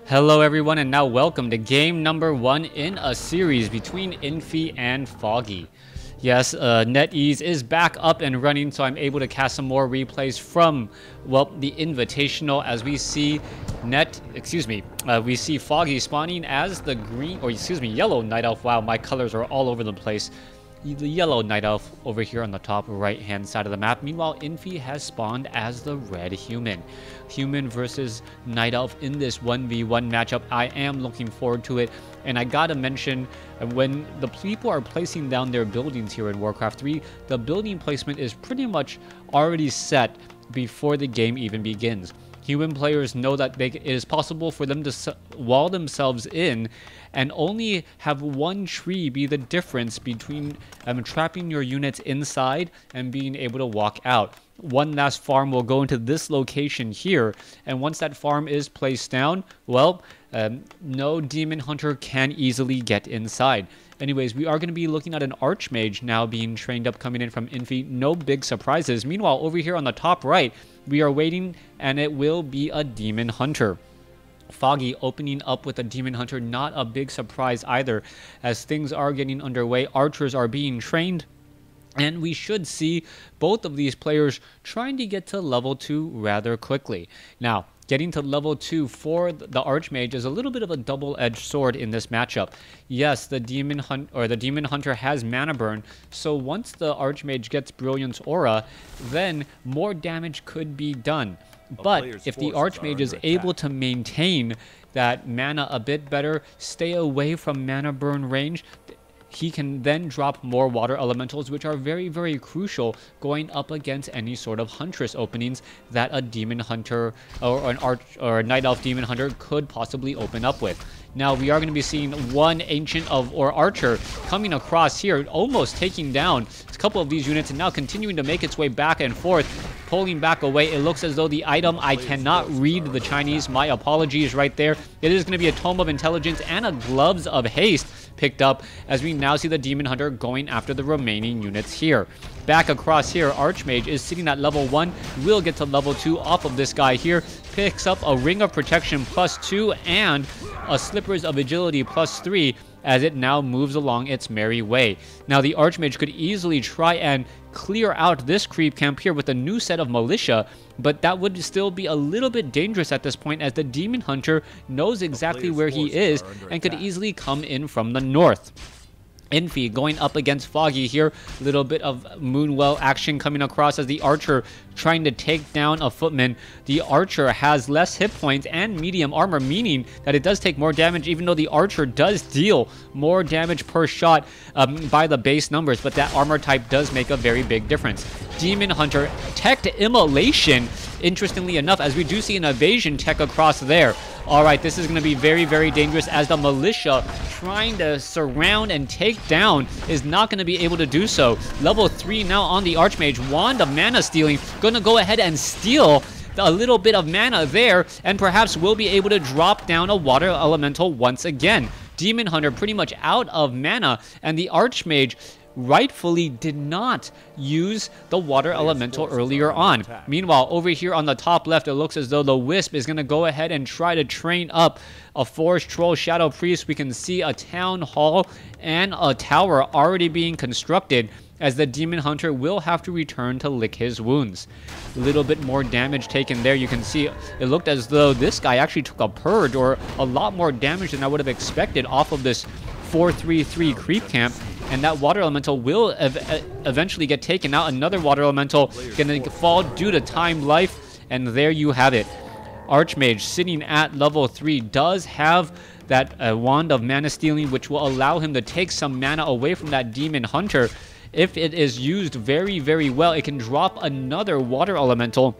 Hello everyone, and now welcome to game number 1 in a series between Infi and Foggy. Yes, NetEase is back up and running, so I'm able to cast some more replays from, well, the Invitational as we see we see Foggy spawning as the yellow Night Elf. Wow, my colors are all over the place. The yellow Night Elf over here on the top right hand side of the map. Meanwhile, Infi has spawned as the red human. Human versus Night Elf in this 1v1 matchup. I am looking forward to it. And I gotta mention, when the people are placing down their buildings here in Warcraft 3, the building placement is pretty much already set before the game even begins. Human players know that it is possible for them to wall themselves in and only have one tree be the difference between trapping your units inside and being able to walk out. One last farm will go into this location here, and once that farm is placed down, well, no demon hunter can easily get inside. Anyways, we are going to be looking at an archmage now being trained up coming in from Infi. No big surprises. Meanwhile, over here on the top right, we are waiting, and it will be a demon hunter. Foggy opening up with a demon hunter, not a big surprise either, as things are getting underway. Archers are being trained, and we should see both of these players trying to get to level 2 rather quickly. Now, getting to level 2 for the Archmage is a little bit of a double-edged sword in this matchup. Yes, the Demon Hunter has mana burn, so once the Archmage gets Brilliance Aura, then more damage could be done. But if the Archmage is able to maintain that mana a bit better, stay away from mana burn range, he can then drop more water elementals, which are very, very crucial going up against any sort of huntress openings that a demon hunter or a night elf demon hunter could possibly open up with. Now we are going to be seeing one archer coming across here, almost taking down a couple of these units, and now continuing to make its way back and forth, pulling back away. It looks as though the item, I cannot read the Chinese, my apologies right there. It is going to be a Tome of Intelligence and a Gloves of Haste picked up, as we now see the Demon Hunter going after the remaining units here. Back across here, Archmage is sitting at level 1, will get to level 2 off of this guy here, picks up a Ring of Protection +2 and a Slippers of Agility +3 as it now moves along its merry way. Now the Archmage could easily try and clear out this creep camp here with a new set of militia, but that would still be a little bit dangerous at this point, as the Demon Hunter knows exactly where he is and could easily come in from the north. Infi going up against Foggy here. Little bit of Moonwell action coming across as the Archer trying to take down a footman. The Archer has less hit points and medium armor, meaning that it does take more damage, even though the Archer does deal more damage per shot by the base numbers, but that armor type does make a very big difference. Demon Hunter tech to Immolation, interestingly enough, as we do see an evasion tech across there. Alright, this is going to be very, very dangerous, as the militia trying to surround and take down is not going to be able to do so. Level 3 now on the Archmage. Wand of Mana Stealing, going to go ahead and steal a little bit of mana there, and perhaps will be able to drop down a water elemental once again. Demon Hunter pretty much out of mana, and the Archmage rightfully did not use the water elemental earlier on. Meanwhile, over here on the top left, it looks as though the Wisp is going to go ahead and try to train up a Forest Troll Shadow Priest. We can see a Town Hall and a tower already being constructed, as the Demon Hunter will have to return to lick his wounds. A little bit more damage taken there. You can see it looked as though this guy actually took a purge, or a lot more damage than I would have expected off of this 4-3-3 creep camp. And that water elemental will eventually get taken out. Another water elemental gonna fall due to time life, and there you have it. Archmage sitting at level 3 does have that Wand of Mana Stealing, which will allow him to take some mana away from that Demon Hunter. If it is used very, very well, it can drop another water elemental.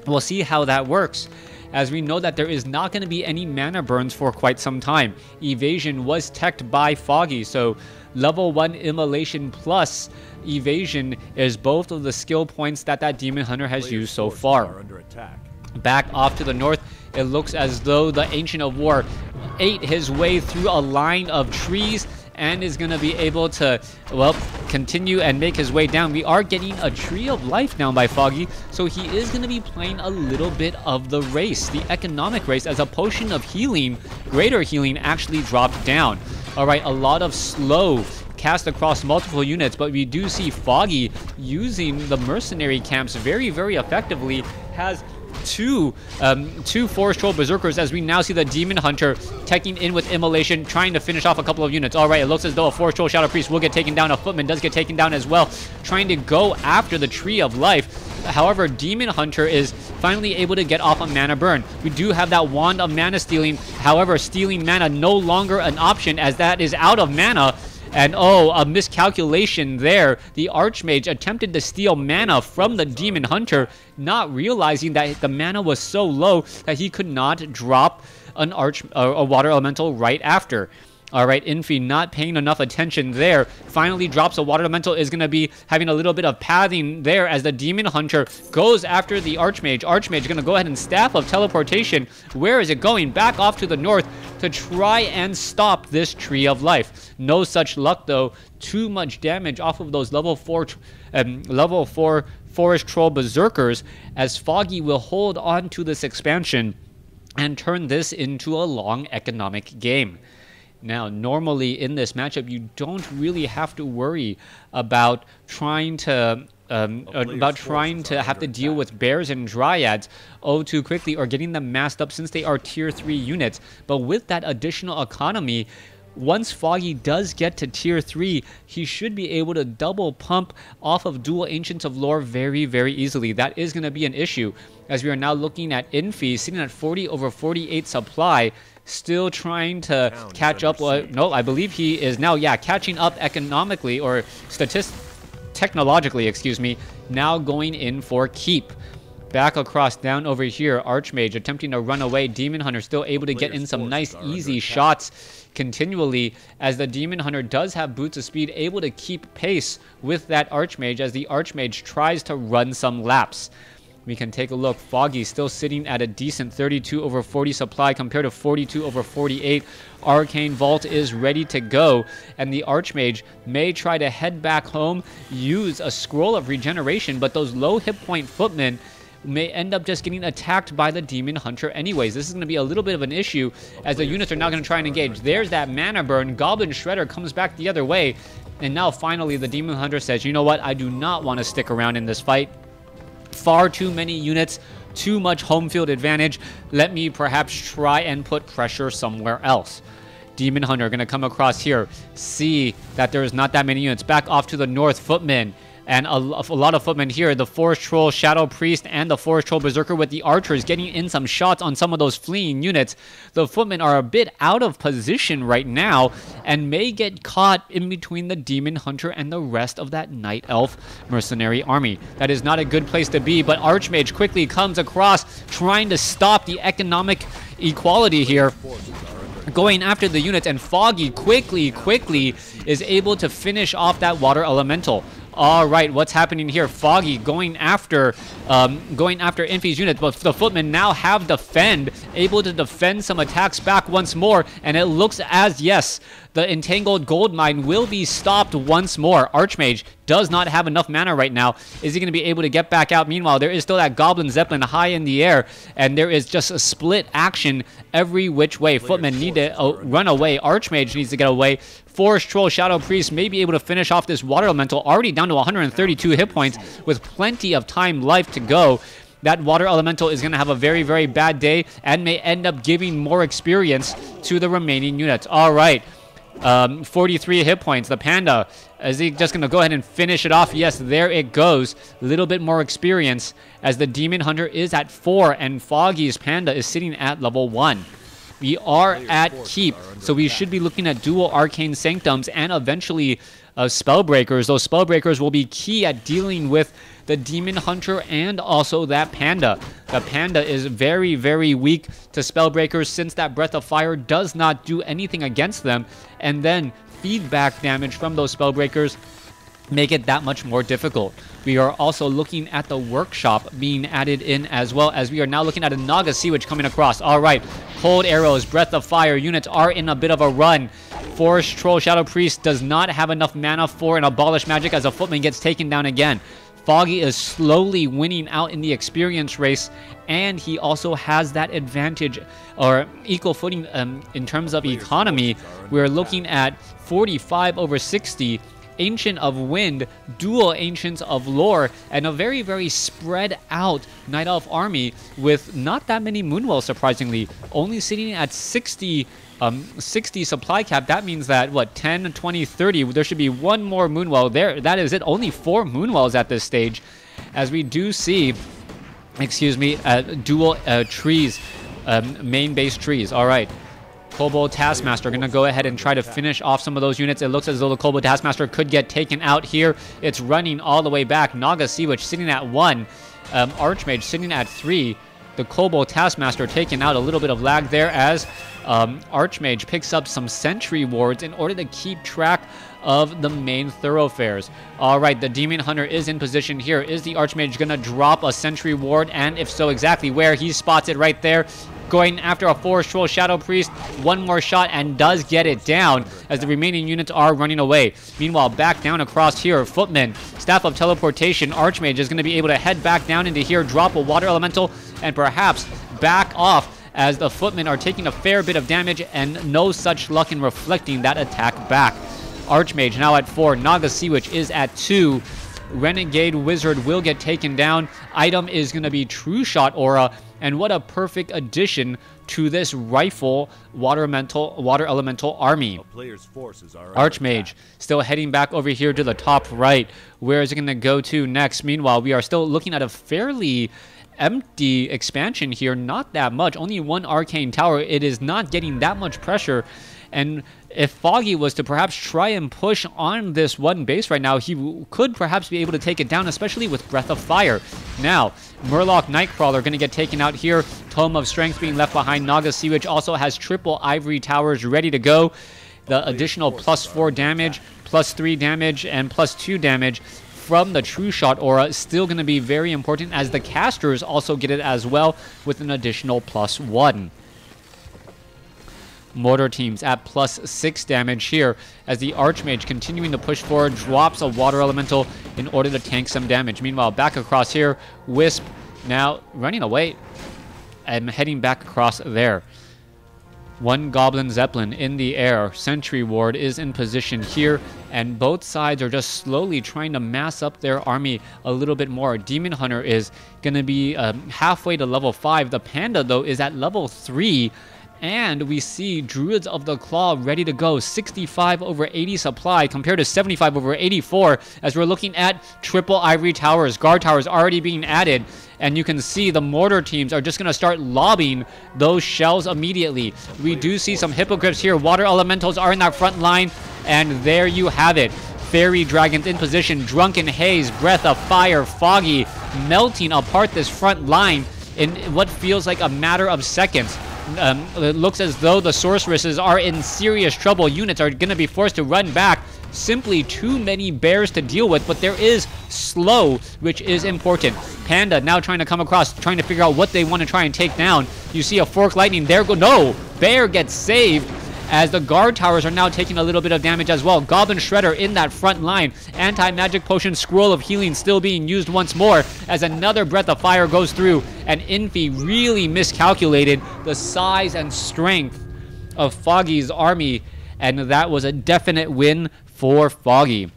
We'll see how that works, as we know that there is not going to be any mana burns for quite some time. Evasion was teched by Foggy, so level 1 Immolation plus Evasion is both of the skill points that Demon Hunter has used so far. Back off to the north, it looks as though the Ancient of War ate his way through a line of trees and is going to be able to, well, continue and make his way down. We are getting a Tree of Life down by Foggy, so he is going to be playing a little bit of the race, the economic race, as a potion of healing, greater healing, actually dropped down. All right, a lot of slow cast across multiple units, but we do see Foggy using the mercenary camps very, very effectively. Has two Forest Troll Berserkers, as we now see the Demon Hunter teching in with Immolation, trying to finish off a couple of units. All right, it looks as though a Forest Troll Shadow Priest will get taken down. A Footman does get taken down as well, trying to go after the Tree of Life. However, Demon Hunter is finally able to get off a mana burn. We do have that Wand of Mana Stealing. However, stealing mana no longer an option, as that is out of mana. And oh, a miscalculation there. The Archmage attempted to steal mana from the Demon Hunter, not realizing that the mana was so low that he could not drop a Water Elemental right after. Alright, Infi not paying enough attention there. Finally drops a Water Elemental, is going to be having a little bit of pathing there as the Demon Hunter goes after the Archmage. Archmage going to go ahead and Staff of Teleportation. Where is it going? Back off to the north to try and stop this Tree of Life. No such luck though. Too much damage off of those level 4 Forest Troll Berserkers, as Foggy will hold on to this expansion and turn this into a long economic game. Now, normally in this matchup, you don't really have to worry about trying to have to deal with bears and dryads too quickly, or getting them masked up, since they are tier 3 units. But with that additional economy, once Foggy does get to tier 3, he should be able to double pump off of dual Ancients of Lore very, very easily. That is going to be an issue, as we are now looking at Infi sitting at 40 over 48 supply, still trying to catch up. No, I believe he is now, catching up economically, or technologically, excuse me, now going in for keep. Back across down over here, Archmage attempting to run away. Demon Hunter still able to get in some nice easy shots continually, as the Demon Hunter does have Boots of Speed, able to keep pace with that Archmage as the Archmage tries to run some laps. We can take a look. Foggy still sitting at a decent 32 over 40 supply compared to 42 over 48. Arcane Vault is ready to go, and the Archmage may try to head back home, use a Scroll of Regeneration, but those low hit point Footmen may end up just getting attacked by the Demon Hunter anyways. This is going to be a little bit of an issue, as the units are now going to try and engage. There's that mana burn. Goblin Shredder comes back the other way, and now finally the Demon Hunter says, you know what, I do not want to stick around in this fight. Far too many units, too much home field advantage. Let me perhaps try and put pressure somewhere else. Demon Hunter going to come across here, see that there's not that many units. Back off to the north, Footmen. And a lot of Footmen here. The Forest Troll Shadow Priest and the Forest Troll Berserker with the Archers getting in some shots on some of those fleeing units. The Footmen are a bit out of position right now and may get caught in between the Demon Hunter and the rest of that Night Elf mercenary army. That is not a good place to be, but Archmage quickly comes across, trying to stop the economic equality here, going after the units, and Foggy quickly is able to finish off that Water Elemental. All right, what's happening here? Foggy going after Infi's units, but the Footmen now have Defend, able to defend some attacks back once more, and it looks as, yes, the Entangled Goldmine will be stopped once more. Archmage does not have enough mana right now. Is he going to be able to get back out? Meanwhile, there is still that Goblin Zeppelin high in the air, and there is just a split action every which way. Footmen need to run away. Archmage needs to get away. Forest Troll Shadow Priest may be able to finish off this Water Elemental, already down to 132 hit points with plenty of time left to go. That Water Elemental is going to have a very, very bad day and may end up giving more experience to the remaining units. All right. 43 hit points. The Panda, is he just going to go ahead and finish it off? Yes, there it goes. A little bit more experience, as the Demon Hunter is at 4 and Foggy's Panda is sitting at level 1. We are at keep, so we should be looking at dual Arcane Sanctums and eventually Spellbreakers. Those Spellbreakers will be key at dealing with the Demon Hunter and also that Panda. The Panda is very, very weak to Spellbreakers, since that Breath of Fire does not do anything against them, and then feedback damage from those Spellbreakers make it that much more difficult. We are also looking at the Workshop being added in, as well as we are now looking at a Naga Sea Witch coming across. All right, Cold Arrows, Breath of Fire units are in a bit of a run. Forest Troll Shadow Priest does not have enough mana for an Abolish Magic as a Footman gets taken down again. Foggy is slowly winning out in the experience race, and he also has that advantage or equal footing in terms of economy. We're looking at 45 over 60. Ancient of Wind, dual Ancients of Lore, and a very, very spread out Night Elf army with not that many Moonwells, surprisingly. Only sitting at 60 supply cap. That means that, what, 10, 20, 30, there should be one more Moonwell there. That is it. Only 4 Moonwells at this stage, as we do see, dual trees, main base trees. All right. Kobold Taskmaster going to go ahead and try to finish off some of those units. It looks as though the Kobold Taskmaster could get taken out here. It's running all the way back. Naga Sea Witch sitting at 1. Archmage sitting at 3. The Kobold Taskmaster taking out. A little bit of lag there as Archmage picks up some sentry wards in order to keep track of the main thoroughfares. All right, the Demon Hunter is in position here. Is the Archmage going to drop a sentry ward? And if so, exactly where? He spots it right there. Going after a Forest Troll Shadow Priest. One more shot and does get it down as the remaining units are running away. Meanwhile, back down across here, Footman, Staff of Teleportation, Archmage is going to be able to head back down into here, drop a Water Elemental, and perhaps back off as the Footmen are taking a fair bit of damage and no such luck in reflecting that attack back. Archmage now at 4. Naga Sea Witch is at 2. Renegade Wizard will get taken down. Item is going to be True Shot Aura. And what a perfect addition to this rifle water elemental army. Archmage still heading back over here to the top right. Where is it going to go to next? Meanwhile, we are still looking at a fairly empty expansion here. Not that much. Only 1 Arcane Tower. It is not getting that much pressure. And if Foggy was to perhaps try and push on this one base right now, he could perhaps be able to take it down, especially with Breath of Fire. Now, Murloc Nightcrawler going to get taken out here. Tome of Strength being left behind. Naga Sea Witch also has triple Ivory Towers ready to go. The additional +4 damage, +3 damage, and +2 damage from the True Shot Aura is still going to be very important, as the casters also get it as well with an additional +1. Mortar teams at +6 damage here as the Archmage continuing to push forward, drops a Water Elemental in order to tank some damage. Meanwhile, back across here, Wisp now running away and heading back across there. 1 Goblin Zeppelin in the air. Sentry Ward is in position here, and both sides are just slowly trying to mass up their army a little bit more. Demon Hunter is going to be halfway to level 5. The Panda, though, is at level 3. And we see Druids of the Claw ready to go. 65 over 80 supply compared to 75 over 84 as we're looking at triple Ivory Towers. Guard Towers already being added. And you can see the mortar teams are just going to start lobbing those shells immediately. We do see some Hippogriffs here. Water Elementals are in that front line. And there you have it. Fairy Dragons in position. Drunken Haze, Breath of Fire, Foggy melting apart this front line in what feels like a matter of seconds. It looks as though the sorceresses are in serious trouble. Units are going to be forced to run back. Simply too many bears to deal with, but there is slow, which is important. Panda now trying to come across, trying to figure out what they want to try and take down. You see a Fork Lightning. There go. No! Bear gets saved as the guard towers are now taking a little bit of damage as well. Goblin Shredder in that front line. Anti-magic potion, Scroll of Healing still being used once more as another Breath of Fire goes through, and Infi really miscalculated the size and strength of Foggy's army, and that was a definite win for Foggy.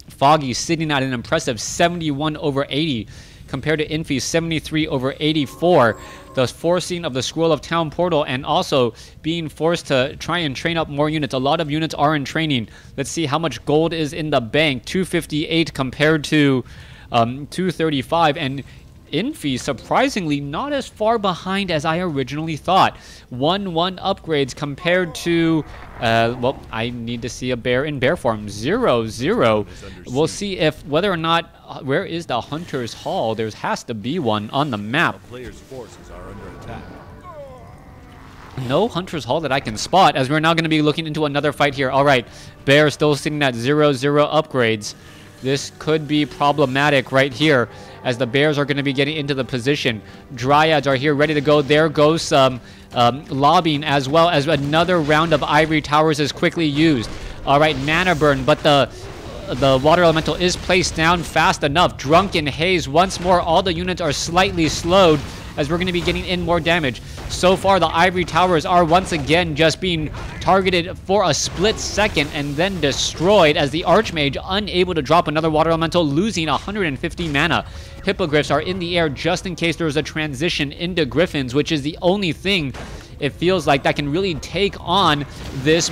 Foggy sitting at an impressive 71 over 80 compared to Infi's 73 over 84. The forcing of the Scroll of Town Portal and also being forced to try and train up more units. A lot of units are in training. Let's see how much gold is in the bank. 258 compared to 235. And Infi, surprisingly, not as far behind as I originally thought. 1-1 upgrades compared to, well, I need to see a bear in bear form. 0-0. We'll see if whether or not, where is the Hunter's Hall? There has to be one on the map. Players' forces are under attack. No Hunter's Hall that I can spot, as we're now going to be looking into another fight here. All right, bear still sitting at 0-0 upgrades. This could be problematic right here, as the bears are going to be getting into the position. Dryads are here ready to go. There goes some lobbying, as well as another round of ivory towers is quickly used. All right, mana burn, but the water elemental is placed down fast enough. Drunken haze once more. All the units are slightly slowed, as we're going to be getting in more damage. So far, the ivory towers are once again just being targeted for a split second and then destroyed, as the Archmage unable to drop another water elemental, losing 150 mana. Hippogriffs are in the air just in case there is a transition into Griffins, which is the only thing it feels like that can really take on this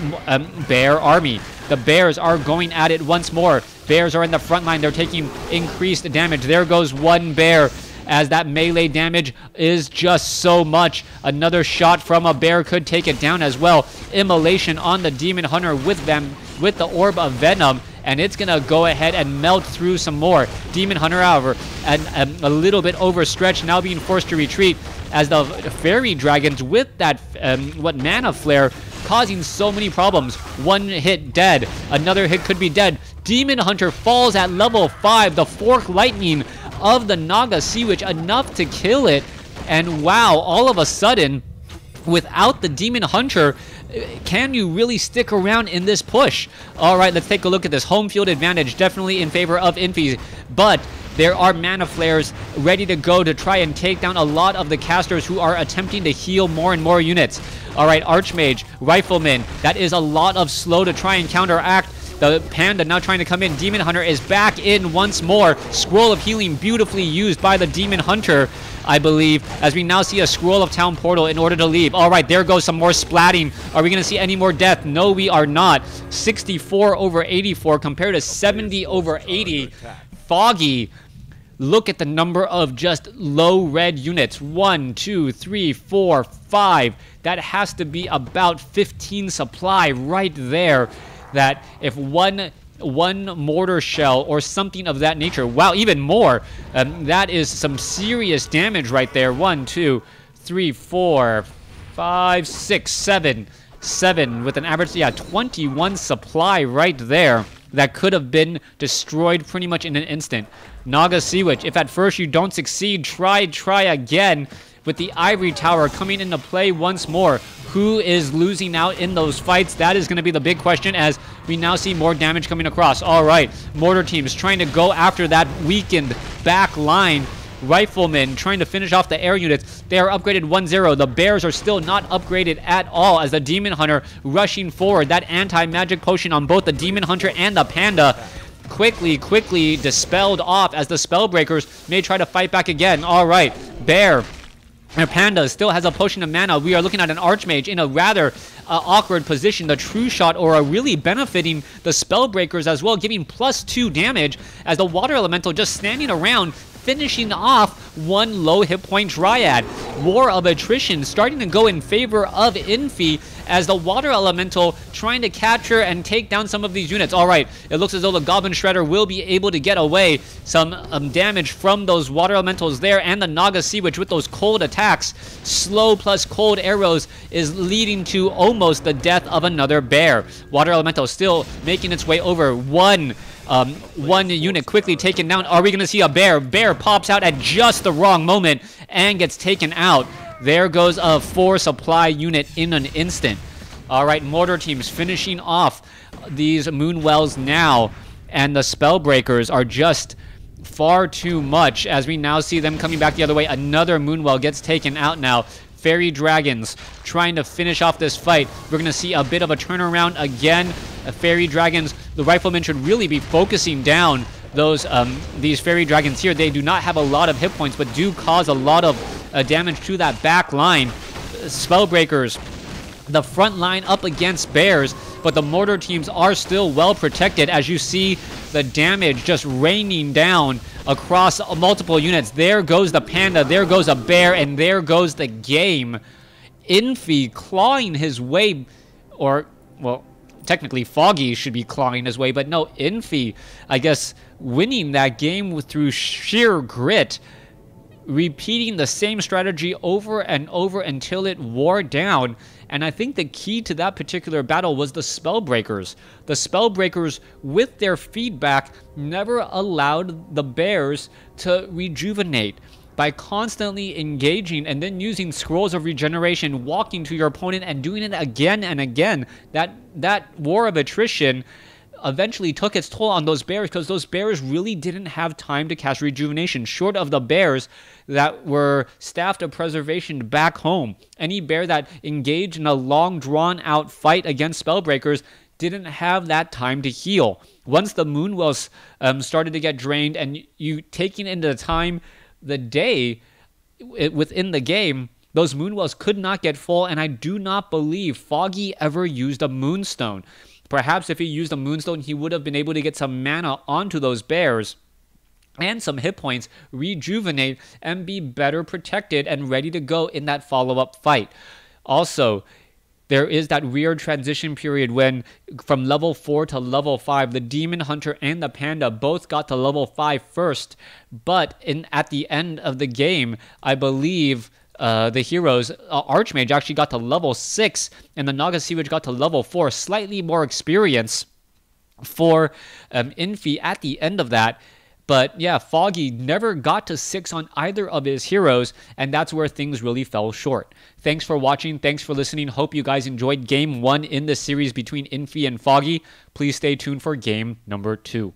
bear army. The bears are going at it once more. Bears are in the front line. They're taking increased damage. There goes one bear, as that melee damage is just so much. Another shot from a bear could take it down as well. Immolation on the Demon Hunter with the Orb of Venom, and it's gonna go ahead and melt through some more. Demon Hunter, however, and a little bit overstretched, now being forced to retreat, as the Fairy Dragons with that Mana Flare causing so many problems. One hit dead, another hit could be dead. Demon Hunter falls at level 5. The Fork Lightning of the Naga Sea Witch enough to kill it, and wow, all of a sudden, without the Demon Hunter, can you really stick around in this push? All right, let's take a look at this. Home field advantage definitely in favor of Infi, but there are mana flares ready to go to try and take down a lot of the casters who are attempting to heal more and more units. All right, Archmage, Rifleman, that is a lot of slow to try and counteract. The Panda now trying to come in. Demon Hunter is back in once more. Scroll of Healing beautifully used by the Demon Hunter, I believe, as we now see a Scroll of Town Portal in order to leave. All right, there goes some more splatting. Are we going to see any more death? No, we are not. 64 over 84 compared to 70 over 80. Foggy. Look at the number of just low red units. 1, 2, 3, 4, 5. That has to be about 15 supply right there. That if one mortar shell or something of that nature, wow, even more, that is some serious damage right there. 1, 2, 3, 4, 5, 6, 7 with an average, 21 supply right there that could have been destroyed pretty much in an instant. Naga Sea Witch, if at first you don't succeed, try again. With the Ivory Tower coming into play once more, who is losing out in those fights? That is going to be the big question, as we now see more damage coming across. All right, mortar teams trying to go after that weakened back line. Riflemen trying to finish off the air units. They are upgraded 1-0. The bears are still not upgraded at all, as the Demon Hunter rushing forward. That anti-magic potion on both the Demon Hunter and the Panda quickly dispelled off, as the Spellbreakers may try to fight back again. All right, Bear. Our Panda still has a potion of mana. We are looking at an Archmage in a rather awkward position. The True Shot Aura really benefiting the Spellbreakers as well, giving +2 damage, as the Water Elemental just standing around, finishing off one low hit point Dryad. War of Attrition starting to go in favor of Infi, as the Water Elemental trying to capture and take down some of these units. All right, it looks as though the Goblin Shredder will be able to get away. Some damage from those Water Elementals there, and the Naga Sea Witch with those cold attacks. Slow plus cold arrows is leading to almost the death of another bear. Water Elemental still making its way over. One unit quickly taken down. Are we going to see a bear? Bear pops out at just the wrong moment and gets taken out. There goes a 4 supply unit in an instant. All right, mortar teams finishing off these Moonwells now, and the Spellbreakers are just far too much, as we now see them coming back the other way. Another Moonwell gets taken out now. Fairy Dragons trying to finish off this fight. We're going to see a bit of a turnaround again. Fairy Dragons, the Riflemen should really be focusing down these Fairy Dragons here. They do not have a lot of hit points, but do cause a lot of damage to that back line. Spellbreakers, the front line up against bears, but the mortar teams are still well protected, as you see the damage just raining down across multiple units. There goes the Panda, there goes a bear, and there goes the game. Infi clawing his way, or, well, technically Foggy should be clawing his way, but no, Infi, I guess, winning that game through sheer grit. repeating the same strategy over and over until it wore down. And I think the key to that particular battle was the Spellbreakers. The Spellbreakers, with their feedback, never allowed the bears to rejuvenate. By constantly engaging and then using scrolls of regeneration, walking to your opponent and doing it again and again, that war of attrition eventually took its toll on those bears, because those bears really didn't have time to cast rejuvenation, short of the bears that were staffed of preservation back home. Any bear that engaged in a long drawn out fight against Spellbreakers didn't have that time to heal. Once the Moonwells started to get drained, and you taking into the time the day within the game, those Moonwells could not get full, and I do not believe Foggy ever used a Moonstone. Perhaps if he used a Moonstone, he would have been able to get some mana onto those bears and some hit points, rejuvenate, and be better protected and ready to go in that follow-up fight. Also, there is that weird transition period when from level 4 to level 5, the Demon Hunter and the Panda both got to level 5 first. But at the end of the game, I believe the heroes, Archmage actually got to level 6, and the Naga Sea Witch got to level 4. Slightly more experience for Infi at the end of that. But yeah, Foggy never got to 6 on either of his heroes, and that's where things really fell short. Thanks for watching. Thanks for listening. Hope you guys enjoyed Game 1 in the series between Infi and Foggy. Please stay tuned for Game number 2.